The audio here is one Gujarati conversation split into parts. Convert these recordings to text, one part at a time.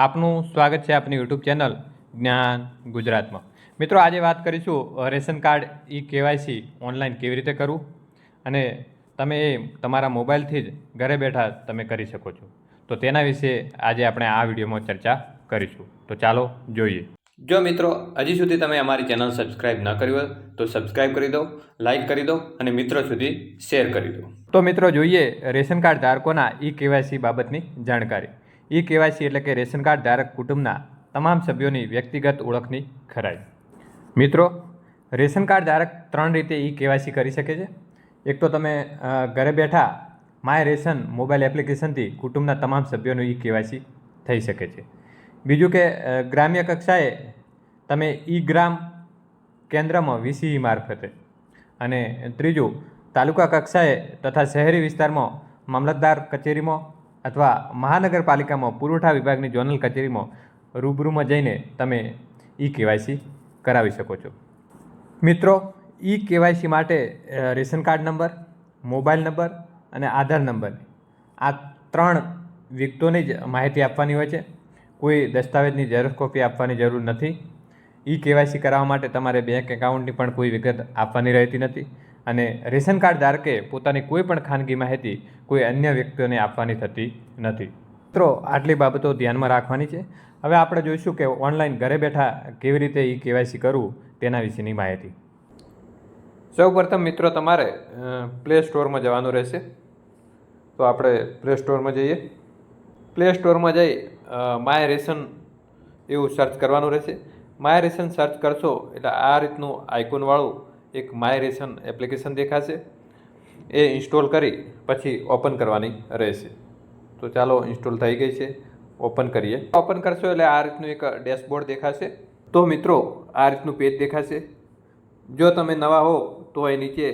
આપનું સ્વાગત છે આપની યુટ્યુબ ચેનલ જ્ઞાન ગુજરાતમાં. મિત્રો, આજે વાત કરીશું રેશન કાર્ડ કેવાયસી ઓનલાઈન કેવી રીતે કરવું અને તમે એ તમારા મોબાઈલથી જ ઘરે બેઠા તમે કરી શકો છો. તો તેના વિશે આજે આપણે આ વિડીયોમાં ચર્ચા કરીશું. તો ચાલો જોઈએ. જો મિત્રો હજી સુધી તમે અમારી ચેનલ સબસ્ક્રાઇબ ન કરી હોય તો સબસ્ક્રાઇબ કરી દો, લાઇક કરી દો અને મિત્રો સુધી શેર કરી દો. તો મિત્રો જોઈએ રેશન કાર્ડ ધારકોના કેવાયસી બાબતની જાણકારી. કેવાયસી એટલે કે રેશન કાર્ડ ધારક કુટુંબના તમામ સભ્યોની વ્યક્તિગત ઓળખની ખરાઈ. મિત્રો, રેશન કાર્ડ ધારક 3 રીતે કેવાયસી કરી શકે છે. એક તો તમે ઘરે બેઠા માય રેશન મોબાઈલ એપ્લિકેશનથી કુટુંબના તમામ સભ્યોનું કેવાયસી થઈ શકે છે. બીજું કે ગ્રામ્ય કક્ષાએ તમે ગ્રામ કેન્દ્રમાં વીસીઈ મારફતે, અને ત્રીજું તાલુકા કક્ષાએ તથા શહેરી વિસ્તારમાં મામલતદાર કચેરીમાં અથવા મહાનગરપાલિકામાં પુરવઠા વિભાગની ઝોનલ કચેરીમાં રૂબરૂમાં જઈને તમે કેવાયસી કરાવી શકો છો. મિત્રો, કેવાયસી માટે ration card number, mobile number અને આધાર નંબર, આ 3 વિગતોની જ માહિતી આપવાની હોય છે. કોઈ દસ્તાવેજની ઝેરોક્ષ કોપી આપવાની જરૂર નથી. કેવાયસી કરાવવા માટે તમારે બેંક એકાઉન્ટની પણ કોઈ વિગત આપવાની રહેતી નથી અને રેશન કાર્ડ ધારકે પોતાની કોઈ પણ ખાનગી માહિતી કોઈ અન્ય વ્યક્તિઓને આપવાની થતી નથી. મિત્રો, આટલી બાબતો ધ્યાનમાં રાખવાની છે. હવે આપણે જોઈશું કે ઓનલાઈન ઘરે બેઠા કેવી રીતે કેવાયસી કરવું તેના વિશેની માહિતી. સૌપ્રથમ મિત્રો તમારે પ્લે સ્ટોરમાં જવાનું રહેશે. તો આપણે પ્લે સ્ટોરમાં જઈએ. પ્લે સ્ટોરમાં જઈ માય રેશન એવું સર્ચ કરવાનું રહેશે. માય રેશન સર્ચ કરશો એટલે આ રીતનું આઇકોનવાળું એક માય રેશન એપ્લિકેશન દેખાશે. એ ઇન્સ્ટોલ કરી પછી ઓપન કરવાની રહેશે. તો ચાલો, ઇન્સ્ટોલ થઈ ગઈ છે, ઓપન કરીએ. ઓપન કરશો એટલે આ રીતનું એક ડેશબોર્ડ દેખાશે. તો મિત્રો, આ રીતનું પેજ દેખાશે. જો તમે નવા હો તો અહીં નીચે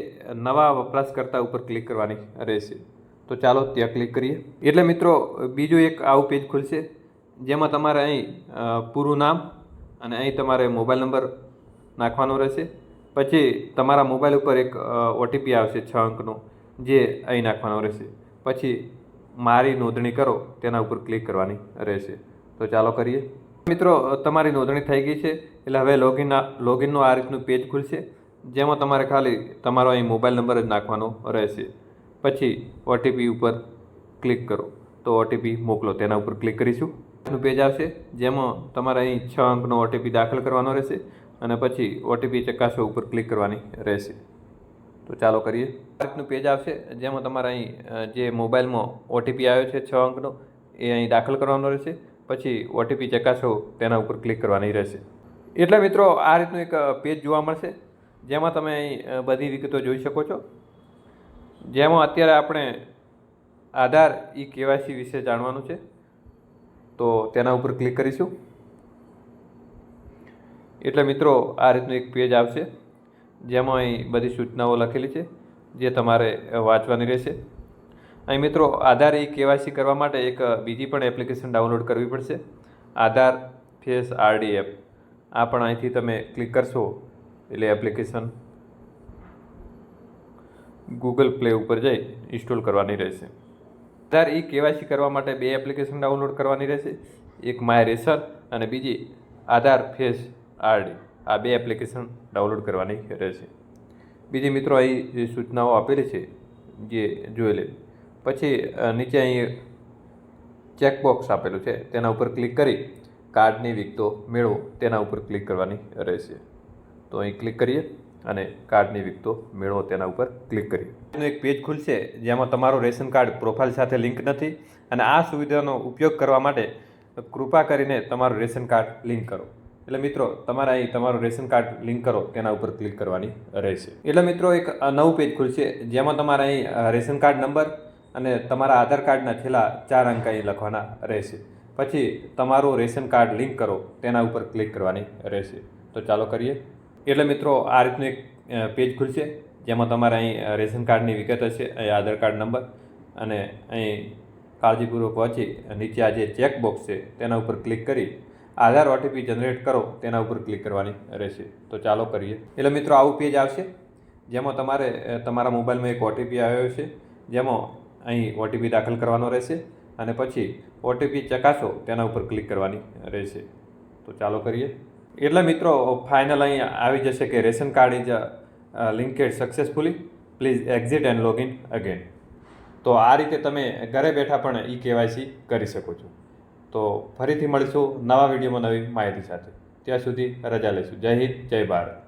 નવા વપરાશકર્તા ઉપર ક્લિક કરવાની રહેશે. તો ચાલો ત્યાં ક્લિક કરીએ. એટલે મિત્રો બીજું એક આવું પેજ ખુલશે, જેમાં તમારે અહીં પૂરું નામ અને અહીં તમારે મોબાઈલ નંબર નાખવાનો રહેશે. પછી તમારા મોબાઈલ ઉપર એક ઓટીપી આવશે 6 અંકનો, જે અહીં નાખવાનો રહેશે. પછી મારી નોંધણી કરો તેના ઉપર ક્લિક કરવાની રહેશે. તો ચાલો કરીએ. મિત્રો, તમારી નોંધણી થઈ ગઈ છે એટલે હવે લોગિનનું આ રીતનું પેજ ખુલશે, જેમાં તમારે ખાલી તમારો અહીં મોબાઈલ નંબર જ નાખવાનો રહેશે. પછી ઓટીપી ઉપર ક્લિક કરો તો ઓટીપી મોકલો તેના ઉપર ક્લિક કરીશું. પેજ આવશે જેમાં તમારે અહીં 6 અંકનો ઓટીપી દાખલ કરવાનો રહેશે અને પછી ઓટીપી ચકાસો ઉપર ક્લિક કરવાની રહેશે. તો ચાલો કરીએ. આ રીતનું પેજ આવશે જેમાં તમારે અહીં જે મોબાઈલમાં ઓટીપી આવ્યો છે 6 અંકનો એ અહીં દાખલ કરવાનો રહેશે. પછી ઓટીપી ચકાસો તેના ઉપર ક્લિક કરવાની રહેશે. એટલે મિત્રો આ રીતનું એક પેજ જોવા મળશે, જેમાં તમે અહીં બધી વિગતો જોઈ શકો છો. જેમાં અત્યારે આપણે આધાર કેવાયસી વિશે જાણવાનું છે. તો તેના ઉપર ક્લિક કરીશું. એટલે મિત્રો આ રીતનું એક પેજ આવશે, જેમાં અહીં બધી સૂચનાઓ લખેલી છે જે તમારે વાંચવાની રહેશે. અહીં મિત્રો આધાર કેવાયસી કરવા માટે એક બીજી પણ એપ્લિકેશન ડાઉનલોડ કરવી પડશે, આધાર ફેસ આરડી એપ. આ પણ અહીંથી તમે ક્લિક કરશો એટલે એપ્લિકેશન ગૂગલ પ્લે ઉપર જઈ ઇન્સ્ટોલ કરવાની રહેશે. આધાર કેવાયસી કરવા માટે 2 એપ્લિકેશન ડાઉનલોડ કરવાની રહેશે, એક માય રેશન અને બીજી આધાર ફેસ આરડી. આ 2 એપ્લિકેશન ડાઉનલોડ કરવાની રહેશે. બીજી મિત્રો અહીં સૂચનાઓ આપેલી છે જે જોઈ લે. પછી નીચે અહીં ચેકબોક્સ આપેલું છે, તેના ઉપર ક્લિક કરી કાર્ડની વિગતો મેળવો તેના ઉપર ક્લિક કરવાની રહેશે. તો અહીં ક્લિક કરીએ અને કાર્ડની વિગતો મેળવો તેના ઉપર ક્લિક કરીએ. એક પેજ ખુલશે જેમાં તમારું રેશન કાર્ડ પ્રોફાઇલ સાથે લિંક નથી, અને આ સુવિધાનો ઉપયોગ કરવા માટે કૃપા કરીને તમારું રેશન કાર્ડ લિંક કરો. એટલે મિત્રો તમારે અહીં તમારું રેશન કાર્ડ લિંક કરો તેના ઉપર ક્લિક કરવાની રહેશે. એટલે મિત્રો એક નવું પેજ ખુલશે, જેમાં તમારે અહીં રેશન કાર્ડ નંબર અને તમારા આધાર કાર્ડના છેલ્લા 4 અંક અહીં લખવાના રહેશે. પછી તમારું રેશન કાર્ડ લિંક કરો તેના ઉપર ક્લિક કરવાની રહેશે. તો ચાલો કરીએ. એટલે મિત્રો આ રીતનું એક પેજ ખુલશે, જેમાં તમારે અહીં રેશન કાર્ડની વિગત હશે, અહીં આધાર કાર્ડ નંબર, અને અહીં કાળજીપૂર્વક વાંચી નીચે આ જે ચેકબોક્સ છે તેના ઉપર ક્લિક કરી આધાર ઓટીપી જનરેટ કરો તેના ઉપર ક્લિક કરવાની રહેશે. તો ચાલો કરીએ. એટલે મિત્રો આવું પેજ આવશે, જેમાં તમારે તમારા મોબાઈલમાં એક ઓટીપી આવ્યો છે, જેમાં અહીં ઓટીપી દાખલ કરવાનો રહેશે. અને પછી ઓટીપી ચકાસો તેના ઉપર ક્લિક કરવાની રહેશે. તો ચાલો કરીએ. એટલે મિત્રો ફાઇનલ અહીં આવી જશે કે ration card is linked successfully, please exit and login again. તો આ રીતે તમે ઘરે બેઠા પણ કેવાયસી કરી શકો છો. તો ફરીથી મળીશું નવા વિડીયોમાં નવી માહિતી સાથે. ત્યાં સુધી રજા લઈશું. જય હિન્દ, જય ભારત.